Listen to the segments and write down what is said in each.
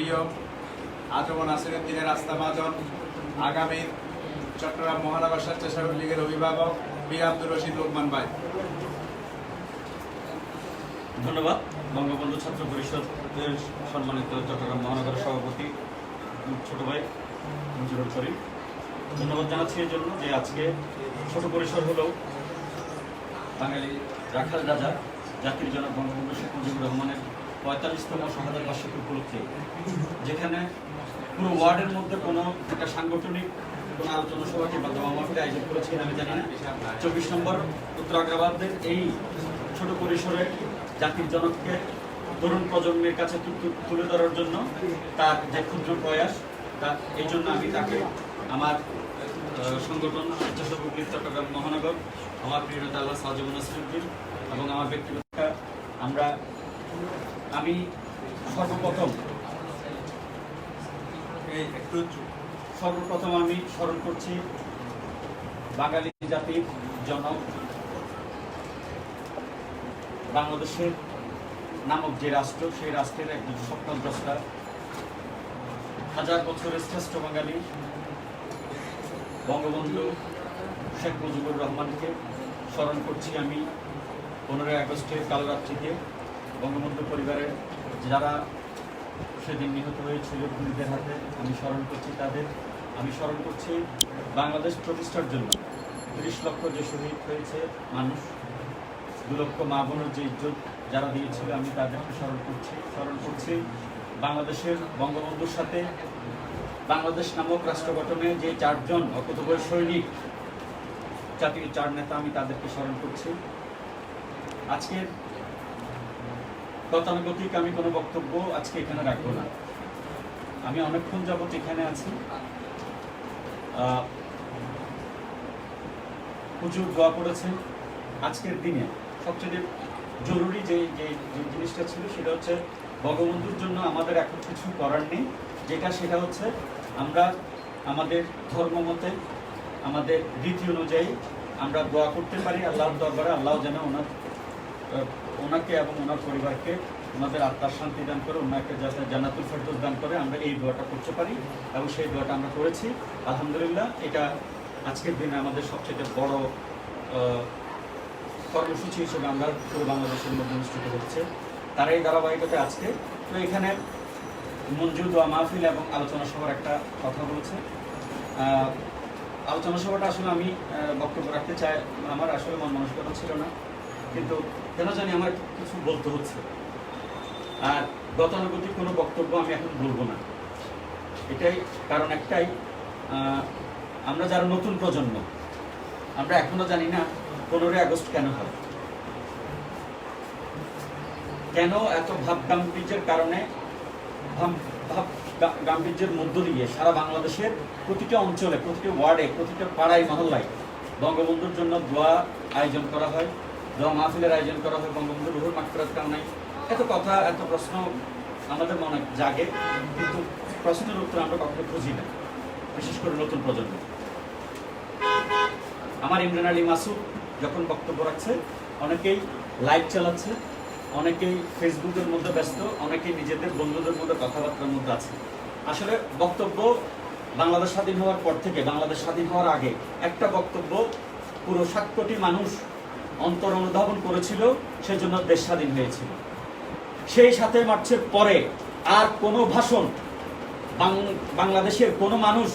প্রিয় আজীবন নাসিরউদ্দিনের রাস্তা মহাজন, আগামী চট্টগ্রাম মহানগর স্বেচ্ছাসেবক লীগের অভিভাবক বীর আব্দুর রশিদ লোকমান ভাই। ধন্যবাদ। বঙ্গবন্ধু ছাত্র পরিষদের সম্মানিত চট্টগ্রাম মহানগরের সভাপতি ছোট ভাই মঞ্জুরুল করিম, ধন্যবাদ জানাচ্ছি এই জন্য যে আজকে ছোট পরিসর হলেও বাঙালি রাখাল রাজা জাতির জনক বঙ্গবন্ধু শেখ মুজিবুর রহমানের ৪৫তম শাহাদাত বার্ষিকী উপলক্ষে, যেখানে পুরো ওয়ার্ডের মধ্যে কোনো একটা সাংগঠনিক কোনো আলোচনা সভা কিংবা দোয়া মাহফিল আয়োজন করেছি আমি জানি না। ২৪ নম্বর উত্তর আগ্রাবাদের এই ছোট পরিসরে জাতির জনককে তরুণ প্রজন্মের কাছে তুলে ধরার জন্য তার যে ক্ষুদ্র প্রয়াস, তা এই জন্য আমি তাকে আমার সংগঠন স্বেচ্ছাসেবক লীগ চট্টগ্রাম মহানগর, আমার প্রিয় নেতা আল্লাহ আজীবন নাসিরউদ্দিন এবং আমার ব্যক্তিগত আমি সর্বপ্রথম আমি স্মরণ করছি বাঙালি জাতির জনক বাংলাদেশের নামক যে রাষ্ট্র, সেই রাষ্ট্রের একজন স্বপ্নদ্রষ্টা, হাজার বছরের শ্রেষ্ঠ বাঙালি বঙ্গবন্ধু শেখ মুজিবুর রহমানকে স্মরণ করছি আমি 15ই আগস্টের কাল রাত্রিতে। বঙ্গবন্ধু পরিবারের যারা সেদিন নিহত হয়েছিল পুলিশের হাতে, আমি স্মরণ করছি তাদের। আমি স্মরণ করছি বাংলাদেশ প্রতিষ্ঠার জন্য 30 লক্ষ যে শহীদ হয়েছে মানুষ, 2 লক্ষ মা বোনের যে ইজ্জত যারা দিয়েছিল, আমি তাদেরকে স্মরণ করছি বাংলাদেশের বঙ্গবন্ধুর সাথে বাংলাদেশ নামক রাষ্ট্র গঠনে যে 4 জন অকুতোভয় সৈনিক, জাতির 4 নেতা, আমি তাদেরকে স্মরণ করছি। আজকের গতানুগতিক আমি কোনো বক্তব্য আজকে এখানে রাখবো না। আমি অনেকক্ষণ যাবত এখানে আছি। হুজুর দোয়া করেছেন। আজকের দিনে সবচেয়ে জরুরি যে জিনিসটা ছিল সেটা হচ্ছে বঙ্গবন্ধুর জন্য আমাদের এখন কিছু করার নেই, সেটা হচ্ছে আমরা আমাদের ধর্ম মতে, আমাদের রীতি অনুযায়ী আমরা দোয়া করতে পারি আল্লাহর দরবারে। আল্লাহ যেন ওনাকে এবং ওনার পরিবারকে ওনাদের আত্মার শান্তি দান করে, ওনাকে যাতে জান্নাতুল ফেরদৌস দান করে, আমরা এই দোয়াটা করতে পারি এবং সেই দোয়াটা আমরা করেছি আলহামদুলিল্লাহ। এটা আজকের দিনে আমাদের সবচেয়ে বড় কর্মসূচি হিসেবে আমরা পুরো বাংলাদেশের মধ্যে অনুষ্ঠিত হচ্ছে। তার এই ধারাবাহিকতায় আজকে তো এখানে মঞ্জুর দোয়া মাহফিল এবং আলোচনা সভার একটা কথা বলেছে। আলোচনা সভাটা আসলে আমি বক্তব্য রাখতে চাই, আমার আসলে মন মানসিকতা ছিল না, কিন্তু কেন জানি আমার কিছু বলতে হচ্ছে। আর গতানুগতিক কোনো বক্তব্য আমি এখন বলবো না। এটাই কারণ একটাই, আমরা যারা নতুন প্রজন্ম, আমরা এখনো জানি না 15ই আগস্ট কেন হয়, কেন এত ভাব গাম্ভীর্যের কারণে, গাম্ভীর্যের মধ্য দিয়ে সারা বাংলাদেশের প্রতিটা অঞ্চলে, প্রতিটা ওয়ার্ডে, প্রতিটা পাড়ায় মহল্লায় বঙ্গবন্ধুর জন্য দোয়া আয়োজন করা হয়, দোয়া মাহফিলের আয়োজন করা হয়, বঙ্গবন্ধুর রুহুর মাগফিরাত কামনায়। এত কথা, এত প্রশ্ন আমাদের মনে জাগে, কিন্তু প্রশ্নের উত্তর আমরা কখনো খুঁজি না, বিশেষ করে নতুন প্রজন্ম। আমার ইমরান আলী মাসুদ যখন বক্তব্য রাখছে, অনেকেই লাইভ চালাচ্ছে, অনেকেই ফেসবুকের মধ্যে ব্যস্ত, অনেকেই নিজেদের বন্ধুদের মধ্যে কথাবার্তার মধ্যে আছে। আসলে বক্তব্য বাংলাদেশ স্বাধীন হওয়ার পর থেকে, বাংলাদেশ স্বাধীন হওয়ার আগে একটা বক্তব্য পুরো 7 কোটি মানুষ অন্তর অনুধাবন করেছিল, সেজন্য দেশ স্বাধীন হয়েছিল। সেই 7 মার্চের পরে আর কোনো ভাষণ বাংলাদেশের কোনো মানুষ,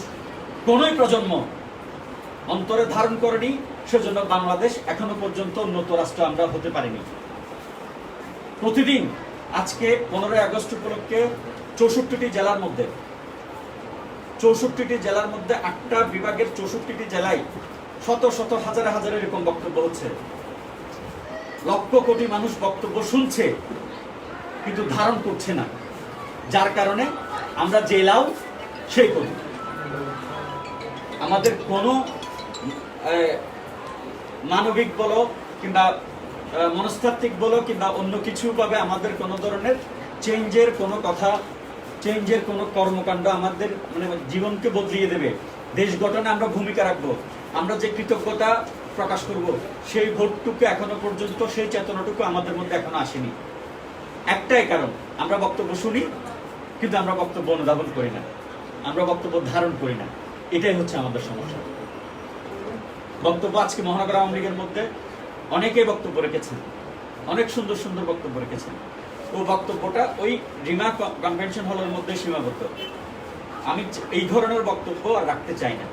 কোনোই প্রজন্ম অন্তরে ধারণ করেনি, সেজন্য বাংলাদেশ এখনো পর্যন্ত উন্নত রাষ্ট্র আমরা হতে পারিনি। প্রতিদিন আজকে 15ই আগস্ট উপলক্ষে 64টি জেলার মধ্যে 8টা বিভাগের 64টি জেলায় শত শত হাজারে হাজারে এরকম বক্তব্য হচ্ছে। লক্ষ কোটি মানুষ বক্তব্য শুনছে কিন্তু ধারণ করছে না, যার কারণে আমরা যে লাও সেই করি। আমাদের কোনো মানবিক বলো কিংবা মনস্তাত্ত্বিক বলো কিংবা অন্য কিছু ভাবে আমাদের কোনো ধরনের চেঞ্জের কোনো কথা, চেঞ্জের কোনো কর্মকাণ্ড আমাদের জীবনকে বদলিয়ে দেবে, দেশ গঠনে আমরা ভূমিকা রাখবো, আমরা যে কৃতজ্ঞতা প্রকাশ করব, সেই ভোটটুকু এখনো পর্যন্ত, সেই চেতনাটুকু আমাদের মধ্যে এখনো আসেনি। একটাই কারণ, আমরা বক্তব্য শুনি কিন্তু আমরা বক্তব্য অনুধাবন করি না, আমরা বক্তব্য ধারণ করি না। এটাই হচ্ছে আমাদের সমস্যা। বক্তব্য আজকে মহানগর আওয়ামী লীগের মধ্যে অনেকেই বক্তব্য রেখেছেন, অনেক সুন্দর সুন্দর বক্তব্য রেখেছেন। ও বক্তব্যটা ওই রিমা কনভেনশন হলের মধ্যে সীমাবদ্ধ। আমি এই ধরনের বক্তব্য আর রাখতে চাই না।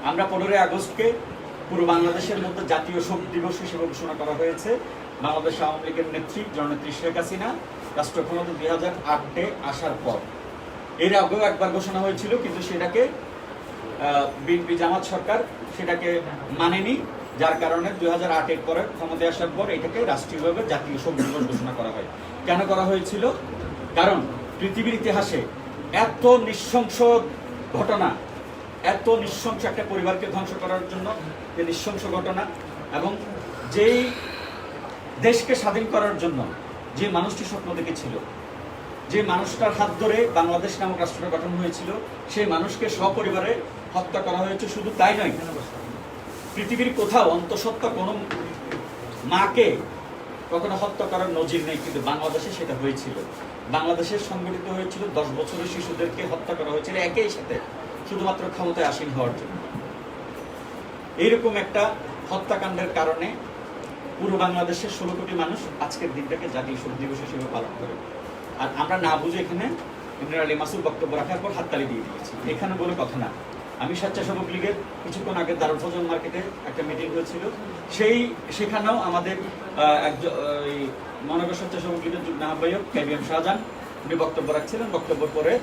আমরা 15 আগস্টকে পুরো বাংলাদেশের মধ্যে জাতীয় শোক দিবস হিসেবে ঘোষণা করা হয়েছে। বাংলাদেশ আওয়ামী লীগের নেত্রী জননেত্রী শেখ হাসিনা রাষ্ট্র ক্ষমতা 2008-এ আসার পর, এর আগেও একবার ঘোষণা হয়েছিল, কিন্তু সেটাকে বিএনপি জামাত সরকার সেটাকে মানেনি, যার কারণে 2008-এর পরে ক্ষমতায় আসার পর এটাকে রাষ্ট্রীয়ভাবে জাতীয় শোক দিবস ঘোষণা করা হয়। কেন করা হয়েছিল? কারণ পৃথিবীর ইতিহাসে এত নৃশংস ঘটনা, এত নৃশংস একটা পরিবারকে ধ্বংস করার জন্য যে নৃশংস ঘটনা, এবং যেই দেশকে স্বাধীন করার জন্য যে মানুষটি স্বপ্ন দেখেছিল, যে মানুষটার হাত ধরে বাংলাদেশ নামক রাষ্ট্রটা গঠন হয়েছিল, সেই মানুষকে সপরিবারে হত্যা করা হয়েছে। শুধু তাই নয়, পৃথিবীর কোথাও অন্তঃসত্ত্বা কোনো মাকে কখনো হত্যা করার নজির নেই, কিন্তু বাংলাদেশে সেটা হয়েছিল। বাংলাদেশে সংগঠিত হয়েছিল 10 বছরের শিশুদেরকে হত্যা করা হয়েছিল একই সাথে, শুধুমাত্র ক্ষমতায় আসীন হওয়ার জন্য। এইরকম একটা হত্যাকাণ্ডের কারণে পুরো বাংলাদেশের 16 কোটি মানুষ আজকের দিনটাকে জাতীয় শোক দিবস হিসেবে পালন করে। আর আমরা না বুঝে এখানে ইন্দিরা আলী মাসুদ বক্তব্য রাখার পর হাততালি দিয়ে দিয়েছি। এখানে বলে কথা না। আমি স্বেচ্ছাসেবক লীগের কিছুক্ষণ আগে দারুল ফজল মার্কেটে একটা মিটিং হয়েছিল, সেখানেও আমাদের মহানগর স্বেচ্ছাসেবক লীগের যুগ্ম আহ্বায়ক KBM শাহজাহান উনি বক্তব্য রাখছিলেন। বক্তব্য পরে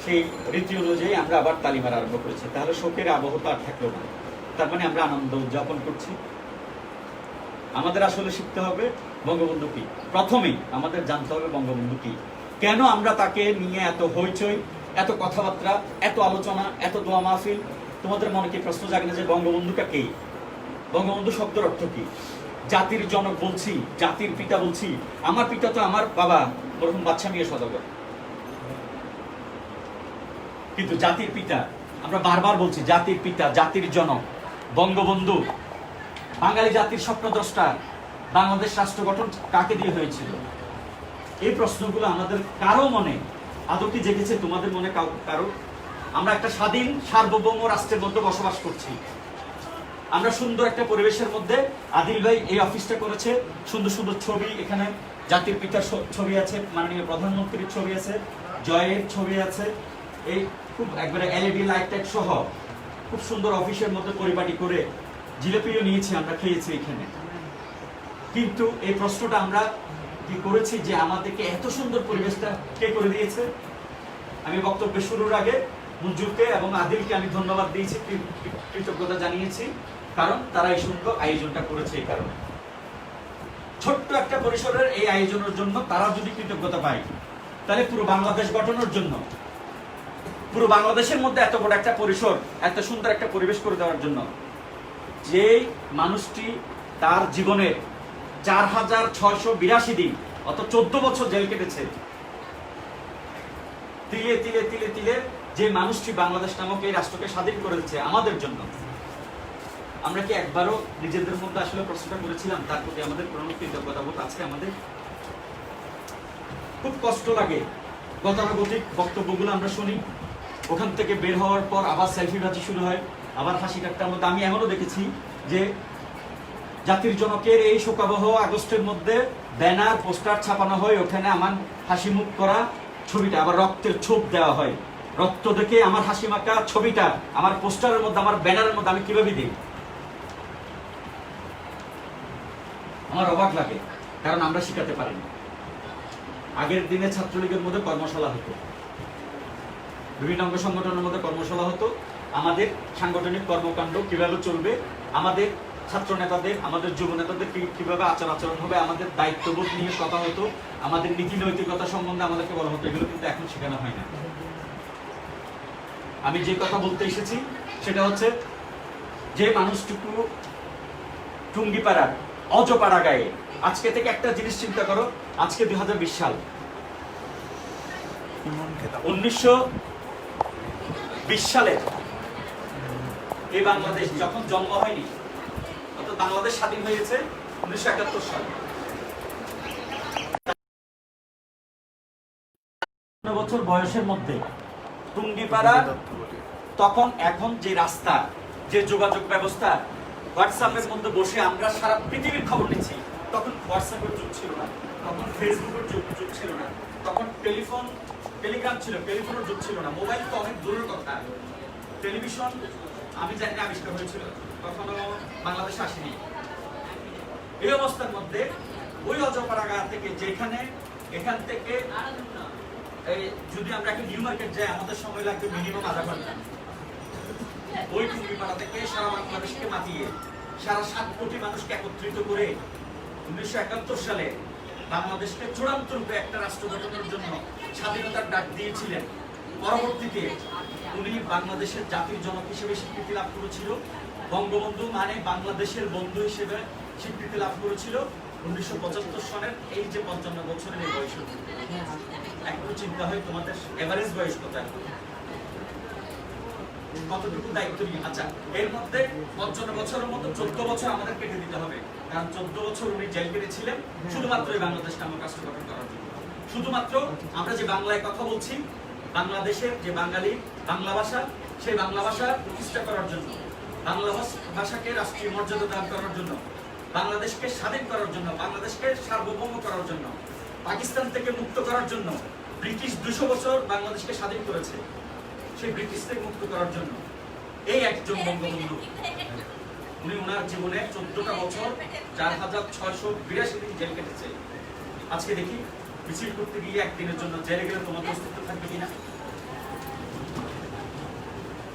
সেই রীতি অনুযায়ী আমরা আবার তালি মারা আরম্ভ করেছি। তাহলে শোকের আবহ তো আর থাকলো না। তার মানে আমরা আনন্দ উদযাপন করছি। আমাদের আসলে শিখতে হবে বঙ্গবন্ধু কি। প্রথমেই আমাদের জানতে হবে বঙ্গবন্ধু কি, কেন আমরা তাকে নিয়ে এত হইচই, এত কথাবার্তা, এত আলোচনা, এত দোয়া মাহফিল। তোমাদের মনে কি প্রশ্ন জাগে না যে বঙ্গবন্ধুটা কে? বঙ্গবন্ধু শব্দের অর্থ কি? জাতির জনক বলছি, জাতির পিতা বলছি। আমার পিতা তো আমার বাবা মরহুম বাদশা মিয়া সওদাগর, কিন্তু জাতির পিতা আমরা বারবার বলছি, জাতির পিতা, জাতির জনক বঙ্গবন্ধু, বাঙালি জাতির স্বপ্নদ্রষ্টা। বাংলাদেশ রাষ্ট্র গঠন কাকে দিয়ে হয়েছিল? এই প্রশ্নগুলো আমাদের কারো মনে আদৌ কি জেগেছে? তোমাদের মনে কারো? আমরা একটা স্বাধীন সার্বভৌম রাষ্ট্রের মধ্যে বসবাস করছি। আমরা সুন্দর একটা পরিবেশের মধ্যে, আদিল ভাই এই অফিসটা করেছে, সুন্দর সুন্দর ছবি, এখানে জাতির পিতার ছবি আছে, মাননীয় প্রধানমন্ত্রীর ছবি আছে, জয়ের ছবি আছে, এই খুব একবারে LED লাইট টাইট সহ খুব সুন্দর অফিসের মধ্যে পরিপাটি করে জিলাপিও নিয়েছি, আমরা খেয়েছি এখানে। কিন্তু এই প্রশ্নটা আমরা কি করেছি যে আমাদেরকে এত সুন্দর পরিবেশটা কে করে দিয়েছে? আমি বক্তব্য শুরুর আগে মঞ্জুরকে এবং আদিলকে আমি ধন্যবাদ দিয়েছি, কৃতজ্ঞতা জানিয়েছি, কারণ তারা এই সুন্দর আয়োজনটা করেছে। এই কারণে ছোট্ট একটা পরিসরের এই আয়োজনের জন্য তারা যদি কৃতজ্ঞতা পায়, তাহলে পুরো বাংলাদেশ গঠনের জন্য, পুরো বাংলাদেশের মধ্যে এত বড় একটা পরিসর, এত সুন্দর একটা পরিবেশ করে দেওয়ার জন্য যে মানুষটি তার জীবনের 4682 দিন, অত 14 বছর জেল কেটেছে, তিলে তিলে তিলে তিলে যে মানুষটি বাংলাদেশ নামক এই রাষ্ট্রকে স্বাধীন করে দিচ্ছে আমাদের জন্য, আমরা কি একবারও নিজেদের মধ্যে আসলে প্রশ্নটা করেছিলাম তার প্রতি আমাদের কোনো কৃতজ্ঞতা বোধ আছে? আমাদের খুব কষ্ট লাগে গতানুগতিক বক্তব্যগুলো আমরা শুনি, ওখান থেকে বের হওয়ার পর আবার সেলফিবাজি শুরু হয়, আবার হাসি ঠাট্টার মধ্যে। আমি এমনও দেখেছি যে জাতির জনকের এই শোকাবহ আগস্টের মধ্যে ব্যানার পোস্টার ছাপানো হয়, ওখানে আমার হাসি মুখ করা ছবিটা আবার রক্তের ছোপ দেওয়া হয়। রক্ত দেখে আমার হাসি মাখা ছবিটা আমার পোস্টারের মধ্যে, আমার ব্যানারের মধ্যে আমি কিভাবে দিই? আমার অবাক লাগে, কারণ আমরা শিখাতে পারি না। আগের দিনে ছাত্রলীগের মধ্যে কর্মশালা হতো, বিভিন্ন অঙ্গ সংগঠনের মধ্যে কর্মশালা হতো, আমাদের সাংগঠনিক কর্মকাণ্ড কিভাবে চলবে, আমাদের ছাত্র নেতাদের, আমাদের যুব নেতাদের কিভাবে আচরণ হবে, আমাদের দায়িত্ববোধ নিয়ে কথা হতো, আমাদের নীতি নৈতিকতা সম্বন্ধে আমাদেরকে বলা হতো। এগুলো কিন্তু এখন শেখানো হয় না। আমি যে কথা বলতে এসেছি সেটা হচ্ছে, যে মানুষটুকু টুঙ্গিপাড়ার অজপাড়া গায়ে, আজকে থেকে একটা জিনিস চিন্তা করো, আজকে 2020 সাল, 1920 সালে এই বাংলাদেশ যখন জন্ম হয়নি, অর্থাৎ বাংলাদেশ স্বাধীন হয়েছে 1971 সালে। বছর বয়সের মধ্যে টুঙ্গিপাড়া তখন এখন যে রাস্তা, যে যোগাযোগ ব্যবস্থা, হোয়াটসঅ্যাপের মধ্যে বসে আমরা সারা পৃথিবীর খবর নিচ্ছি। তখন হোয়াটসঅ্যাপের যুগ ছিল না, তখন ফেসবুকের যুগ ছিল না, তখন টেলিগ্রাম ছিল, টেলিফোনের যুগ ছিল না, মোবাইল তো অনেক দূরের কথা। টেলিভিশন আমি জানি না আবিষ্কার হয়েছিল, কখনো বাংলাদেশে আসেনি। এই অবস্থার মধ্যে ওই অজপাড়াগা থেকে এখান থেকে যদি আমরা একটা নিউ মার্কেট যাই আমাদের সময় লাগবে মিনিমাম আধা ঘন্টা। ওই টুঙ্গিপাড়া থেকে সারা বাংলাদেশকে মাতিয়ে সারা 7 কোটি মানুষকে একত্রিত করে 1971 সালে বাংলাদেশকে চূড়ান্ত রূপে একটা রাষ্ট্র গঠনের জন্য স্বাধীনতার ডাক দিয়েছিলেন। পরবর্তীতে উনি বাংলাদেশের জাতির জনক হিসেবে স্বীকৃতি লাভ করেছিল। বঙ্গবন্ধু মানে বাংলাদেশের বন্ধু হিসেবে স্বীকৃতি লাভ করেছিল 1975 সনের এই যে 55 বছরের এই বয়স। একটু চিন্তা হয় তোমাদের এভারেজ বয়স কত, কতটুকু দায়িত্ব নিয়ে। আচ্ছা, এর মধ্যে 55 বছরের মতো 14 বছর আমাদের কেটে দিতে হবে, কারণ 14 বছর উনি জেল কেটেছিলেন শুধুমাত্র এই বাংলাদেশ নামক রাষ্ট্র গঠন করার জন্য। শুধুমাত্র আমরা যে বাংলায় কথা বলছি, বাংলাদেশের যে বাঙালি বাংলা ভাষা, সেই বাংলা ভাষা প্রতিষ্ঠা করার জন্য, বাংলা ভাষাকে রাষ্ট্রীয় মর্যাদা দান করার জন্য, বাংলাদেশকে স্বাধীন করার জন্য, বাংলাদেশকে সার্বভৌম করার জন্য, পাকিস্তান থেকে মুক্ত করার জন্য। ব্রিটিশ 200 বছর বাংলাদেশকে স্বাধীন করেছে, সেই ব্রিটিশ থেকে মুক্ত করার জন্য এই একজন বঙ্গবন্ধু। উনি ওনার জীবনে 14টা বছর 4682 দিন জেল কেটেছে। আজকে দেখি মিছিল করতে গিয়ে একদিনের জন্য জেলে গেলে তোমাদের অস্তিত্ব থাকবে কিনা।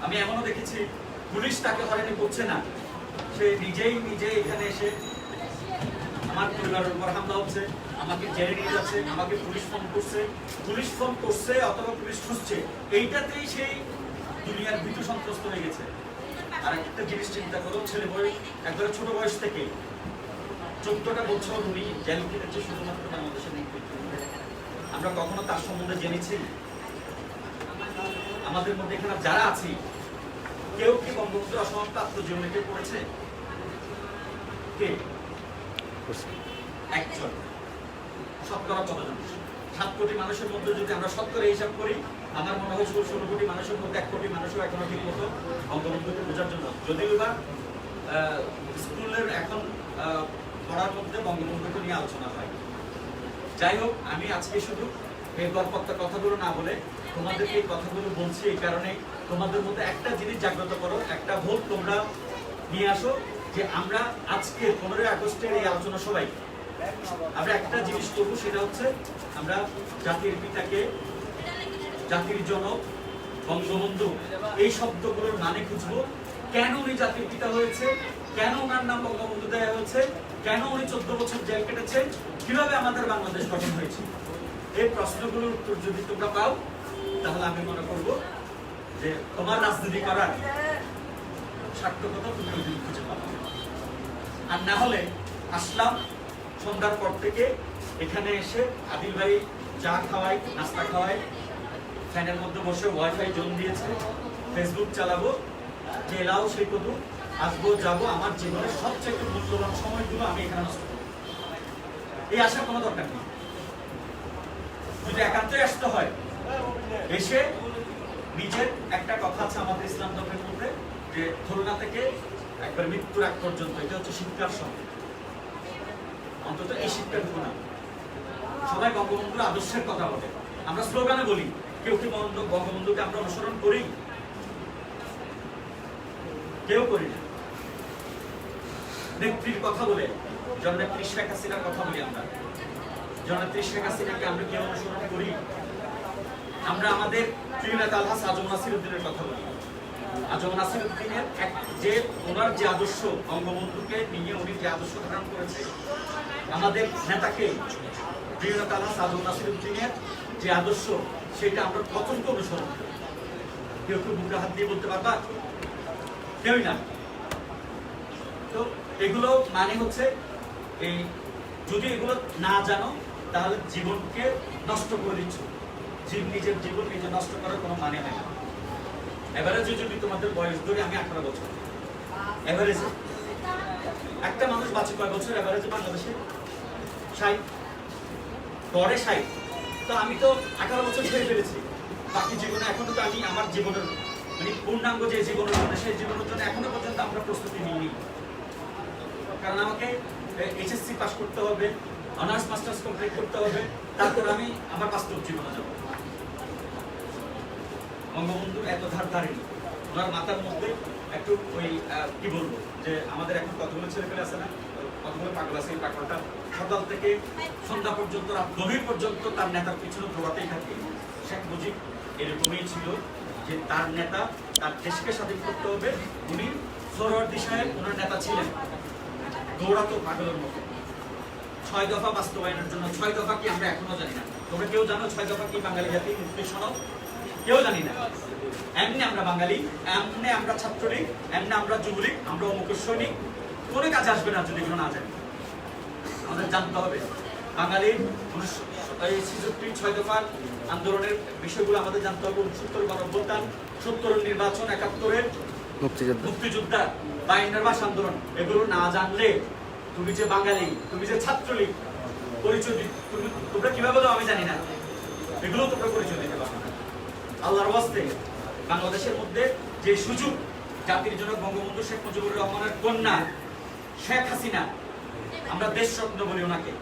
আমি এমনও দেখেছি পুলিশ তাকে হয়রানি করছে না, সে নিজে এখানে এসে আমার পরিবারের উপর হামলা হচ্ছে, আমাকে জেলে নিয়ে যাচ্ছে, আমাকে পুলিশ ফোন করছে অথবা পুলিশ খুঁজছে, এইটাতেই সেই দুনিয়ার ভীতু সন্ত্রস্ত হয়ে গেছে। আর একটা জিনিস চিন্তা করো, ছেলে বয়স একবারে ছোট বয়স থেকে 14টা বছর উনি জেল কেটেছে শুধুমাত্র বাংলাদেশের নেতৃত্ব। আমরা কখনো তার সম্বন্ধে জেনেছি? আমাদের মধ্যে এখানে যারা আছি কেউ কি বঙ্গবন্ধুর অসমাপ্ত আত্মজীবনীতে পড়েছে? কে? একজন। শতকরা কতজন? 7 কোটি মানুষের মধ্যে যদি আমরা শতকরা হিসাব করি, আমার মনে হয় 16 কোটি মানুষের মধ্যে 1 কোটি মানুষও এখনো ঠিক মতো বঙ্গবন্ধুকে বোঝার জন্য, যদিও বা স্কুলের এখন পড়ার মধ্যে বঙ্গবন্ধুকে নিয়ে আলোচনা হয়। যাই হোক, আমি আজকে শুধু এই গল্পটা কথাগুলো না বলে তোমাদেরকে এই কথাগুলো বলছি এই কারণে, তোমাদের মধ্যে একটা জিনিস জাগ্রত করো, একটা ভোট তোমরা নিয়ে আসো যে আমরা আজকে 15 আগস্টের এই আলোচনা সবাই আমরা একটা জিনিস করবো, সেটা হচ্ছে আমরা জাতির পিতাকে, জাতির জনক বঙ্গবন্ধু এই শব্দগুলোর মানে খুঁজবো। কেন উনি জাতির পিতা হয়েছে, কেন ওনার নাম বঙ্গবন্ধু দেওয়া হয়েছে, কেন উনি 14 বছর জেল কেটেছেন, কিভাবে আমাদের বাংলাদেশ গঠন হয়েছে। এই প্রশ্নগুলোর উত্তর যদি তোমরা পাও তাহলে আমি মনে করব যে তোমার রাজনীতি করার সার্থকতা তুমি ওই দিন খুঁজে পাবে। আর না হলে আসলাম সন্ধ্যার পর থেকে এখানে এসে আদিল ভাই চা খাওয়াই, নাস্তা খাওয়াই, ফ্যানের মধ্যে বসে ওয়াইফাই জোন দিয়েছে, ফেসবুক চালাবো, যে এলাও সেই কত আসবো যাবো, আমার জীবনের সবচেয়ে মূল্যবান সময়গুলো আমি এখানে নষ্ট করবো, এই আশার কোনো দরকার নেই। যদি একান্তই আসতে হয়, এসে নিজের একটা কথা আছে আমাদের ইসলাম ধর্মের মধ্যে যে খুলনা থেকে একবার মৃত্যুর আগ পর্যন্ত, এটা হচ্ছে শিক্ষার সময়। অন্তত এই শিক্ষার না সবাই বঙ্গবন্ধুর আদর্শের কথা বলে, আমরা স্লোগানে বলি, কেউ কি বঙ্গবন্ধুকে আমরা অনুসরণ করি? কেউ করি না। নেত্রীর কথা বলে জননেত্রী শেখ হাসিনার কথা বলি, আমরা জননেত্রী শেখ হাসিনাকে আমরা কেউ অনুসরণ করি? আমরা আমাদের প্রিয় নেতা আলহাজ আজম নাসিরউদ্দিনের কথা বলি। আজম নাসিরউদ্দিনের যে ওনার যে আদর্শ, বঙ্গবন্ধুকে নিয়ে উনি যে আদর্শ ধারণ করেছে, আমাদের নেতাকে প্রিয় নেতা আলহাজ আজম নাসিরউদ্দিনের যে আদর্শ, সেটা আমরা কতটুকু অনুসরণ করি? কেউ কেউ বুকে হাত দিয়ে বলতে পারবা? কেউই না। তো এগুলো মানে হচ্ছে এই, যদি এগুলো না জানো তাহলে জীবনকে নষ্ট করে দিচ্ছ। নিজের জীবন নিজে নষ্ট করার কোনো মানে হয় না। এভারেজে যদি তোমাদের বয়স ধরে, আমি 18 বছর, এভারেজে একটা মানুষ বাঁচে কয় বছর এভারেজে বাংলাদেশে? 60, গড়ে 60, তো আমি তো 18 বছর ছেড়ে ফেলেছি, বাকি জীবনে এখনো তো আমি আমার জীবনের মানে পূর্ণাঙ্গ যে জীবনের জন্য সেই জীবনের জন্য এখনো পর্যন্ত আমরা প্রস্তুতি নিইনি। কারণ আমাকে এইচএসসি পাস করতে হবে, অনার্স মাস্টার্স কমপ্লিট করতে হবে, তারপর আমি আমার বাস্তব জীবনে যাব। বঙ্গবন্ধুর এত ধার ধারেনি, ওনার মাথার মধ্যে একটু ওই কি বলবো যে আমাদের এখন কতগুলো ছেলেপেলে আছে না, কতগুলো পাগল আছে, এই পাগলটা সকাল থেকে সন্ধ্যা পর্যন্ত রাত গভীর পর্যন্ত তার নেতার পিছনে দৌড়াতেই থাকে। শেখ মুজিব এরকমই ছিল যে তার নেতা তার দেশকে স্বাধীন করতে হবে। উনি সোহরাওয়ার্দী সাহেব ওনার নেতা ছিলেন, দৌড়াতো পাগলের মতো 6 দফা বাস্তবায়নের জন্য। 6 দফা কি আমরা এখনো জানি না। তোমরা কেউ জানো 6 দফা কি? বাঙালি জাতি মুক্তি সনদ কেউ জানি না। এমনি আমরা বাঙালি, এমনি আমরা ছাত্রলীগ, এমনি আমরা যুবলীগ, আমরা অমুকের সৈনিক, কোনো কাজে আসবে না যদি এগুলো না জানি। আমাদের জানতে হবে বাঙালির 1966 6 দফার আন্দোলনের বিষয়গুলো আমাদের জানতে হবে। 69 গণঅভ্যুত্থান, 70 নির্বাচন, 71 মুক্তিযোদ্ধা, 52 ভাষা আন্দোলন, এগুলো না জানলে তুমি যে বাঙালি, তুমি যে ছাত্রলীগ পরিচয় তোমরা কিভাবে দাও আমি জানি না, এগুলো তোমরা পরিচয় দিতে পারবে না। আল্লাহর ওয়াস্তে বাংলাদেশের মধ্যে যে সুযোগ জাতির জনক বঙ্গবন্ধু শেখ মুজিবুর রহমানের কন্যা শেখ হাসিনা, আমরা দেশ রত্ন বলি ওনাকে,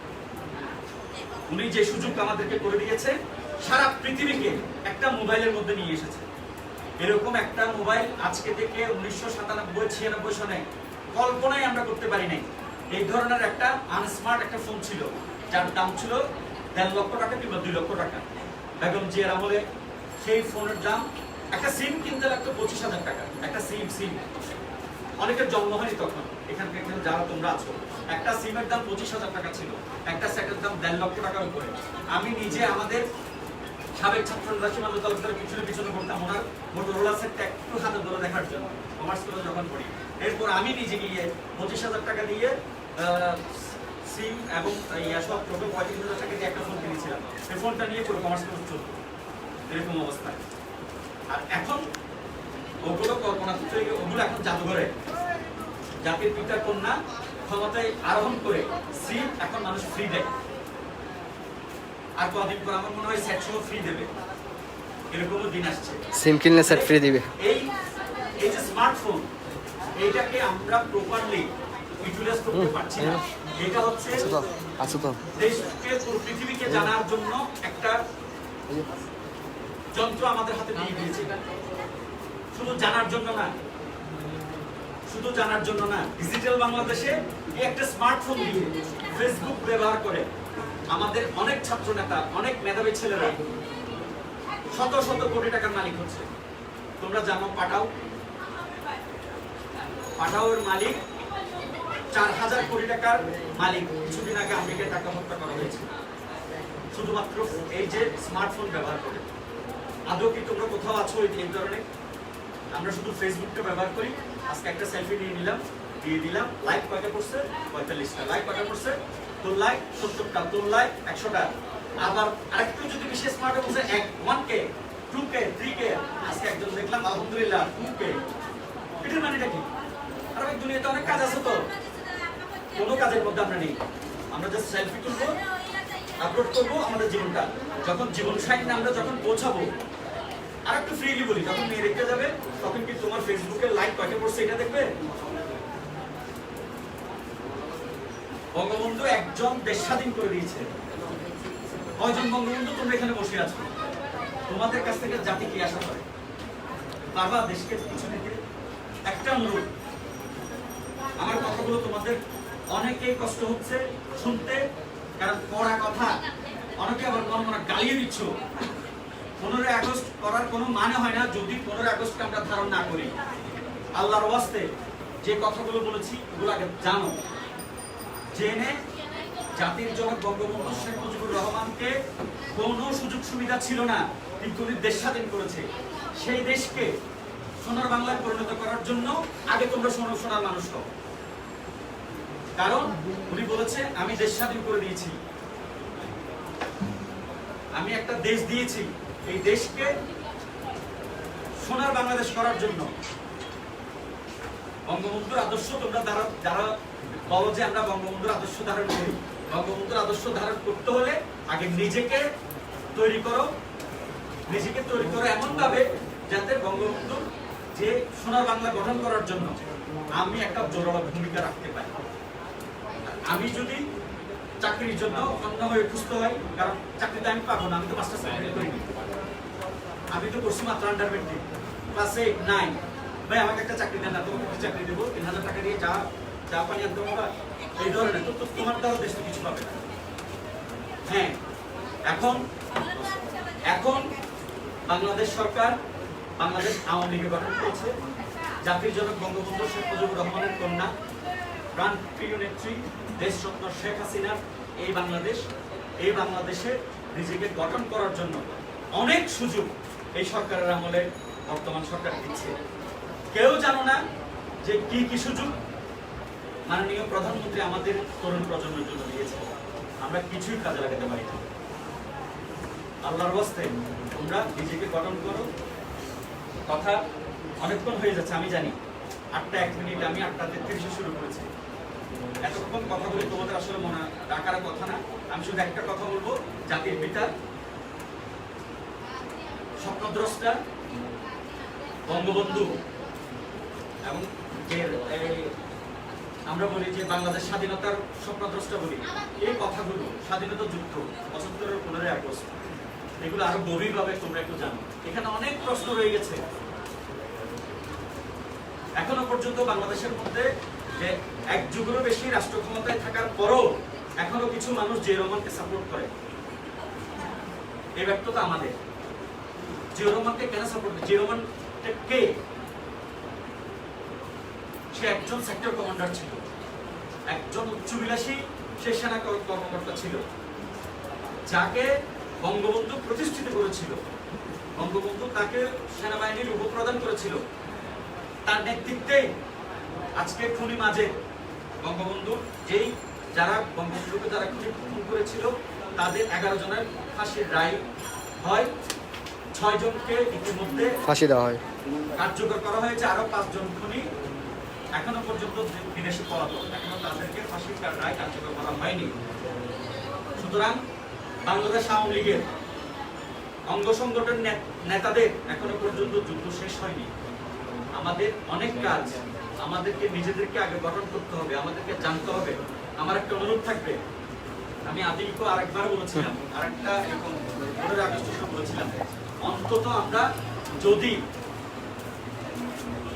উনি যে সুযোগ আমাদেরকে করে দিয়েছে, সারা পৃথিবীকে একটা মোবাইলের মধ্যে নিয়ে এসেছে। এরকম একটা মোবাইল আজকে থেকে 1997-96 সনে কল্পনাই আমরা করতে পারি নাই। এই ধরনের একটা আনস্মার্ট একটা ফোন ছিল, যার দাম ছিল 1.5 লক্ষ টাকা কিংবা 2 লক্ষ টাকা। বেগম জিয়ার আমলে সেই ফোনের দাম, একটা সিম কিনতে লাগতো 25,000 টাকা, একটা সিম। অনেকের জন্ম হয়নি তখন, এখানে যারা তোমরা আছো, একটা সিমের দাম 25,000 টাকা ছিল, একটা সেটের দাম 1.5 লক্ষ টাকার উপরে। আমি নিজে আমাদের সাবেক ছাত্র রাশিমাল তালুকদারের পিছনে করতাম ওনার মোটরোলা সেটটা একটু হাতে ধরে দেখার জন্য, কমার্স করে যখন পড়ি। এরপর আমি নিজে গিয়ে 25,000 টাকা দিয়ে সিম এবং সব টোটো 35,000 টাকা দিয়ে একটা ফোন কিনেছিলাম। এই ফোনটা নিয়ে পুরো কমার্স করে চলতো, এরকম অবস্থায়। আর এখন ওগুলো কল্পনা, ওগুলো এখন জাদুঘরে জাতির পিতার কন্যা ক্ষমতায় আরোহণ করে সিম এখন মানুষ ফ্রি দেয়। আর কদিন পর আমার মনে হয় সেট সহ ফ্রি দেবে, এরকমও দিন আসছে। সিম কিনলে সেট ফ্রি দিবে। এই যে স্মার্টফোন, এইটাকে আমরা প্রপারলি ইউটিলাইজ করতে পারছি না। এটা হচ্ছে দেশকে পুরো পৃথিবীকে জানার জন্য একটা যন্ত্র আমাদের হাতে দিয়ে দিয়েছে। শুধু জানার জন্য না, ডিজিটাল বাংলাদেশে এই একটা স্মার্টফোন দিয়ে ফেসবুক ব্যবহার করে আমাদের অনেক ছাত্র নেতা, অনেক মেধাবী ছেলেরা শত শত কোটি টাকার মালিক হচ্ছে। তোমরা জানো পাঠাওয়ের মালিক 4,000 কোটি টাকার মালিক। কিছুদিন আগে আমেরিকায় টাকা হত্যা করা হয়েছে শুধুমাত্র এই যে স্মার্টফোন ব্যবহার করে। আদৌ কি তোমরা কোথাও আছো এই ধরনের? আমরা শুধু ফেসবুকটা ব্যবহার করি। আজকে একটা সেলফি নিয়ে নিলাম, দিয়ে দিলাম, লাইক কয়টা করছে? 45টা। লাইক কয়টা করছে? তোর লাইক 70টা, তোর লাইক 100টা। আবার আরেকটু যদি বিশেষ স্মার্ট বলছে 1K, 2K, 3K। আজকে একজন দেখলাম আলহামদুলিল্লাহ 2K। এটার মানেটা কি? আর ওই দুনিয়াতে অনেক কাজ আছে, তো কোনো কাজের মধ্যে আমরা নেই। আমরা জাস্ট সেলফি তুলবো, আপলোড করবো আমাদের জীবনটা। যখন জীবন সাইনে আমরা যখন পৌঁছাবো, আর একটু ফ্রিলি বলি, যখন মেয়ে দেখতে যাবে তখন কি তোমার ফেসবুকে লাইক কয়টা পড়ছে এটা দেখবে? বঙ্গবন্ধু একজন দেশ স্বাধীন করে দিয়েছে। কয়জন বঙ্গবন্ধু তোমরা এখানে বসে আছো? তোমাদের কাছ থেকে জাতি কি আশা করে? বারবার দেশকে কিছু থেকে একটা অনুরোধ, আমার কথাগুলো তোমাদের অনেকেই কষ্ট হচ্ছে শুনতে, কারণ পড়া কথা অনেকে আবার মনে গালিয়ে দিচ্ছ। 15 আগস্ট করার কোনো মানে হয় না যদি 15 আগস্টকে আমরা ধারণ না করি। আল্লাহর ওয়াস্তে যে কথাগুলো বলেছি ওগুলো আগে জানো, জেনে জাতির জনক বঙ্গবন্ধু শেখ মুজিবুর রহমানকে কোনো সুযোগ সুবিধা ছিল না, কিন্তু উনি দেশ স্বাধীন করেছে। সেই দেশকে সোনার বাংলায় পরিণত করার জন্য আগে তোমরা সোনার মানুষ হও। কারণ উনি বলেছে আমি দেশ স্বাধীন করে দিয়েছি, আমি একটা দেশ দিয়েছি, এই দেশকে সোনার বাংলাদেশ করার জন্য। বঙ্গবন্ধুর আদর্শ তোমরা যারা বলো যে আমরা বঙ্গবন্ধুর আদর্শ ধারণ করি, বঙ্গবন্ধুর আদর্শ ধারণ করতে হলে আগে নিজেকে তৈরি করো, নিজেকে তৈরি করো এমন ভাবে যাতে বঙ্গবন্ধুর যে সোনার বাংলা গঠন করার জন্য আমি একটা জোরালো ভূমিকা রাখতে পারি। আমি যদি চাকরির জন্য অন্য হয়ে খুঁজতে হয়, কারণ চাকরিতে আমি পাবো না, আমি তো মাস্টার্স কমপ্লিট করিনি, আমি তো করছি মাত্র আন্ডার মেট্রিক ক্লাস 8, 9। ভাই আমাকে একটা চাকরি দেন না, তোমাকে চাকরি দেবো 3000 টাকা দিয়ে যা পানি আনতে পারবা, এই ধরনের তো তোমার দ্বারা দেশ তো কিছু পাবে না। হ্যাঁ, এখন বাংলাদেশ সরকার বাংলাদেশ আওয়ামী লীগের গঠন করেছে। জাতির জনক বঙ্গবন্ধু শেখ মুজিবুর রহমানের কন্যা, প্রাণপ্রিয় নেত্রী, দেশরত্ন শেখ হাসিনার এই বাংলাদেশে নিজেকে গঠন করার জন্য অনেক সুযোগ এই সরকারের আমলে বর্তমান সরকার দিচ্ছে। কেউ জানো না যে কি কি সুযোগ মাননীয় প্রধানমন্ত্রী আমাদের তরুণ প্রজন্মের জন্য দিয়েছে। আমরা কিছুই কাজে লাগাতে পারি না। আল্লাহর ওয়াস্তে তোমরা নিজেকে গঠন করো। কথা অনেকক্ষণ হয়ে যাচ্ছে আমি জানি, 8টা 1 মিনিট, আমি 8টা 33 শুরু করেছি। এতক্ষণ কথা বলে তোমাদের আসলে মনে রাখার কথা না। আমি শুধু একটা কথা বলবো, জাতির পিতা, স্বপ্নদ্রষ্টা বঙ্গবন্ধু, এবং আমরা বলি যে বাংলাদেশ স্বাধীনতার স্বপ্নদ্রষ্টা বলি, এই কথাগুলো স্বাধীনতা যুদ্ধ 75 15 আগস্ট, এগুলো আরো গভীরভাবে তোমরা একটু জানো। এখানে অনেক প্রশ্ন রয়ে গেছে। এখনো পর্যন্ত বাংলাদেশের মধ্যে যে এক যুগেরও বেশি রাষ্ট্র ক্ষমতায় থাকার পরও এখনো কিছু মানুষ জিয়া রহমানকে সাপোর্ট করে। এই ব্যর্থতা আমাদের। জিয়া রহমানকে কেন সাপোর্ট করে? জিয়া রহমান কে? সে একজন সেক্টর কমান্ডার ছিল, একজন উচ্চবিলাসী সে সেনা কর্মকর্তা ছিল, যাকে বঙ্গবন্ধু প্রতিষ্ঠিত করেছিল। বঙ্গবন্ধু তাকে সেনাবাহিনীর উপপ্রদান করেছিল। তার নেতৃত্বে আজকে খুনি মাঝে বঙ্গবন্ধু যারা বঙ্গবন্ধুকে যারা খুন করেছিল তাদের 11 জনের ফাঁসির রায় হয়। 6 জনকে ইতিমধ্যে ফাঁসি দেওয়া হয়, কার্যকর করা হয়েছে। আরো 5 জন খুনি এখনো পর্যন্ত বিদেশে পলাতক, এখনো তাদেরকে ফাঁসির রায় কার্যকর করা হয়নি। সুতরাং বাংলাদেশ আওয়ামী লীগের অঙ্গ সংগঠন নেতাদের এখনো পর্যন্ত যুদ্ধ শেষ হয়নি। আমাদের অনেক কাজ, আমাদেরকে নিজেদেরকে আগে গঠন করতে হবে, আমাদেরকে জানতে হবে। আমার একটা অনুরোধ থাকবে, আমি আদিলকে আরেকবার বলেছিলাম, আরেকটা এরকম 15 আগস্ট বলেছিলাম, অন্তত আমরা যদি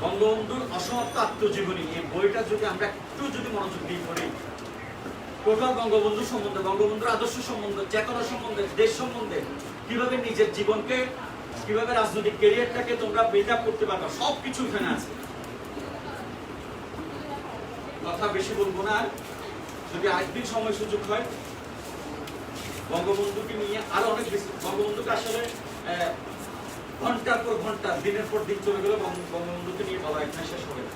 বঙ্গবন্ধুর অসমাপ্ত আত্মজীবনী এই বইটা যদি আমরা একটু যদি মনোযোগ দিয়ে পড়ি, টোটাল বঙ্গবন্ধু সম্বন্ধে, বঙ্গবন্ধুর আদর্শ সম্বন্ধে, চেতনা সম্বন্ধে, দেশ সম্বন্ধে, কিভাবে নিজের জীবনকে, কিভাবে রাজনৈতিক ক্যারিয়ারটাকে তোমরা বিল্ড আপ করতে পারবে, সবকিছু এখানে আছে। কথা বেশি বলবো না, যদি আরেকদিন সময় সুযোগ হয় বঙ্গবন্ধুকে নিয়ে আরো অনেক বেশি। বঙ্গবন্ধুকে আসলে ঘন্টার পর ঘন্টা, দিনের পর দিন চলে গেলে বঙ্গবন্ধুকে নিয়ে বলা এখানে শেষ হবে না।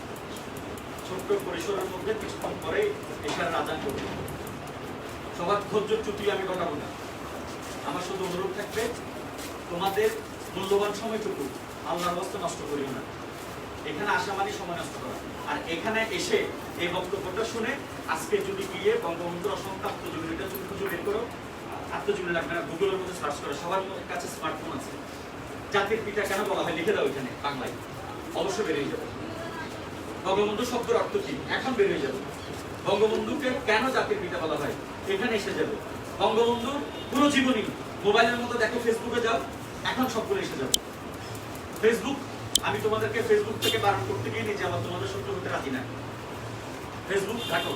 ছোট্ট পরিসরের মধ্যে কিছুক্ষণ পরে এশার আজান করবে। সবার ধৈর্য চ্যুতি আমি ঘটাবো না। আমার শুধু অনুরোধ থাকবে, তোমাদের মূল্যবান সময়টুকু আল্লাহর রাস্তায় নষ্ট করিও না। এখানে আসা মানে সময় নষ্ট করা। আর এখানে এসে এই বক্তব্যটা শুনে আজকে যদি গিয়ে বঙ্গবন্ধুর অসংখ্য আত্মজীবনীটা যদি খুঁজে বের করো, আত্মজীবনী লাগবে না, গুগলের মধ্যে সার্চ করো, সবার কাছে স্মার্টফোন আছে। জাতির পিতা কেন বলা হয় লিখে দাও এখানে বাংলায়, অবশ্যই বেরিয়ে যাবে। বঙ্গবন্ধু শব্দের অর্থ কি এখন বেরিয়ে যাবে। বঙ্গবন্ধুকে কেন জাতির পিতা বলা হয় এখানে এসে যাবে। বঙ্গবন্ধু পুরো জীবনী মোবাইলের মতো দেখো, ফেসবুকে যাও, এখন সবগুলো এসে যাবে। ফেসবুক, আমি তোমাদেরকে ফেসবুক থেকে বারণ করতে গিয়ে নিজে আমার তোমাদের সত্য হতে রাজি না। ফেসবুক ঘাটো,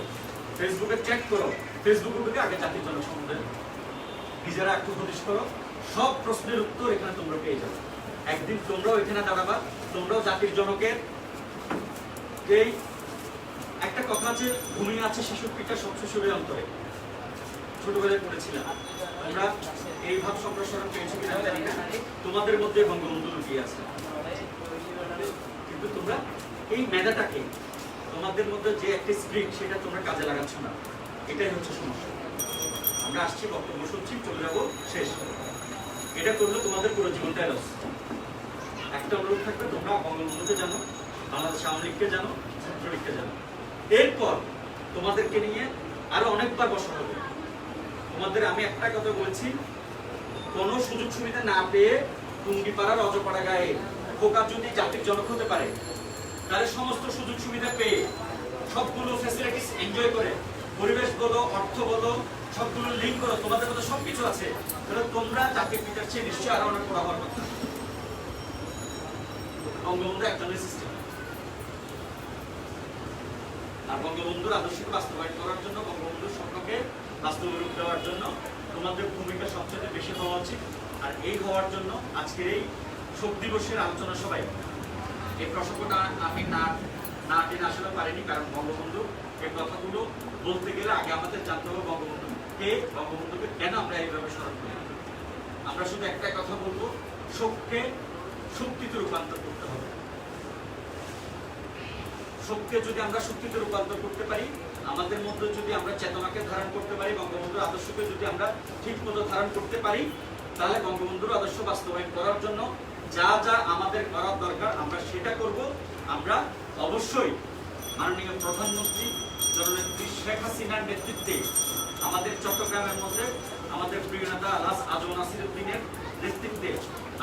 ফেসবুকে চেক করো, ফেসবুকে আগে জাতির জনক সম্বন্ধে নিজেরা একটু প্রতিশ করো, সব প্রশ্নের উত্তর এখানে তোমরা পেয়ে যাবে। একদিন তোমরাও এখানে দাঁড়াবা, তোমরাও জাতির জনকের এই একটা কথা আছে, ঘুমিয়ে আছে শিশুর পিতা সব শিশুরের অন্তরে, ছোটবেলায় পড়েছিলাম। তোমরা এই ভাব সম্প্রসারণ পেয়েছো কিনা জানি না, তোমাদের মধ্যে বঙ্গবন্ধু লুকিয়ে আছে। কিন্তু তোমরা এই মেধাটাকে, তোমাদের মধ্যে যে একটা স্প্রিট, সেটা তোমরা কাজে লাগাচ্ছ না, এটাই হচ্ছে সমস্যা। আমরা আসছি, বক্তব্য শুনছি, চলে যাবো, শেষ। এটা করলে তোমাদের পুরো জীবনটাই লস। একটা অনুরোধ থাকবে, তোমরা বঙ্গবন্ধুকে জানো, বাংলাদেশ আওয়ামী লীগকে জানো, ছাত্রলীগকে জানো। এরপর তোমাদেরকে নিয়ে আরো অনেকবার বসা হবে। তোমাদের আমি একটা কথা বলেছি, কোনো সুযোগ সুবিধা না পেয়ে টুঙ্গিপাড়ার অজপাড়া গায়ে খোকা যদি জাতির জনক হতে পারে, তাহলে সমস্ত সুযোগ সুবিধা পেয়ে সবগুলো ফ্যাসিলিটিস এনজয় করে, পরিবেশ বলো, অর্থ বলো, সবগুলো লিঙ্ক করো, তোমাদের মধ্যে সবকিছু আছে, তাহলে তোমরা জাতির পিতার চেয়ে নিশ্চয়ই আরো অনেক বড় হওয়ার কথা। বঙ্গবন্ধু একজনের সিস্টেম, আর বঙ্গবন্ধুর আদর্শকে বাস্তবায়ন করার জন্য, বঙ্গবন্ধুর স্বপ্নকে বাস্তবে রূপ দেওয়ার জন্য তোমাদের ভূমিকা সবচেয়ে বেশি হওয়া উচিত। আর এই হওয়ার জন্য আজকের এই শোক দিবসের আলোচনা সবাই, এই প্রসঙ্গটা আমি না টেনে আসলে পারিনি, কারণ বঙ্গবন্ধু এই কথাগুলো বলতে গেলে আগে আমাদের জানতে হবে বঙ্গবন্ধু কে, বঙ্গবন্ধুকে কেন আমরা এইভাবে স্মরণ করি। আমরা শুধু একটাই কথা বলবো, শোককে শক্তিতে রূপান্তর করতে হবে। শোককে যদি আমরা শক্তিতে রূপান্তর করতে পারি, আমাদের মধ্যে যদি আমরা চেতনাকে ধারণ করতে পারি, বঙ্গবন্ধুর আদর্শকে যদি আমরা ঠিক মতো ধারণ করতে পারি, তাহলে বঙ্গবন্ধুর আদর্শ বাস্তবায়ন করার জন্য যা যা আমাদের করার দরকার আমরা সেটা করব। আমরা অবশ্যই মাননীয় প্রধানমন্ত্রী জননেত্রী শেখ হাসিনার নেতৃত্বে আমাদের চট্টগ্রামের মধ্যে আমাদের প্রিয় নেতা আলহাজ আজম নাসিরউদ্দিনের নেতৃত্বে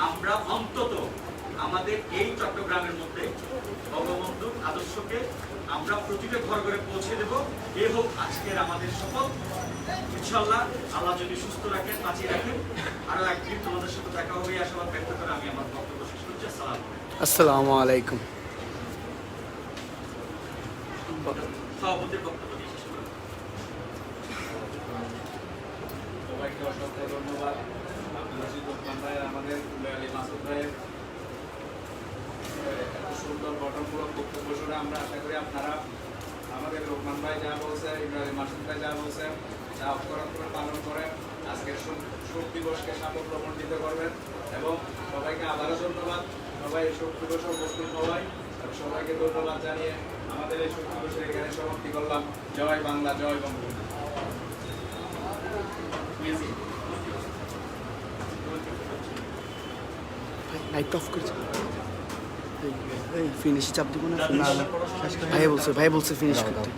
আমরা অন্তত আমাদের এই চট্টগ্রামের মধ্যে বঙ্গবন্ধুর আদর্শকে আমরা প্রতিটা ঘর ঘরে পৌঁছে দেব। এ হোক আজকের আমাদের শপথ। ইনশাআল্লাহ আল্লাহ যদি সুস্থ রাখেন, বাঁচিয়ে রাখেন, আরো একদিন তোমাদের সাথে দেখা হবে এই আশাবাদ ব্যক্ত করে আমি আমার বক্তব্য শেষ করছি। আসসালামু আলাইকুম। সভাপতির বক্তব্য দিয়ে শেষ করব। সবাইকে অসংখ্য ধন্যবাদ। আব্দুল রশিদ লোকমান ভাই, আমাদের আলী মাসুদ ভাইয়ের এত সুন্দর গঠনমূলক বক্তব্য শুনে আমরা আশা করি আপনারা আমাদের লোকমান ভাই যা বলছে, ইব্রাহিম মাসুদ ভাই যা বলছে, তা অক্ষরাত করে পালন করে আজকের শোক দিবসকে সাফল্যমণ্ডিত করবেন। এবং সবাইকে আবারও ধন্যবাদ। সবাই এই শোক দিবসে উপস্থিত হওয়ায় সবাইকে ধন্যবাদ জানিয়ে আমাদের এই শোক দিবসের এখানে সমাপ্তি করলাম। জয় বাংলা, জয় বঙ্গবন্ধু। লাইট অফ করেছে। এই ফিনিশে চাপ দিব না? ভাই বলছে ফিনিশ করতে।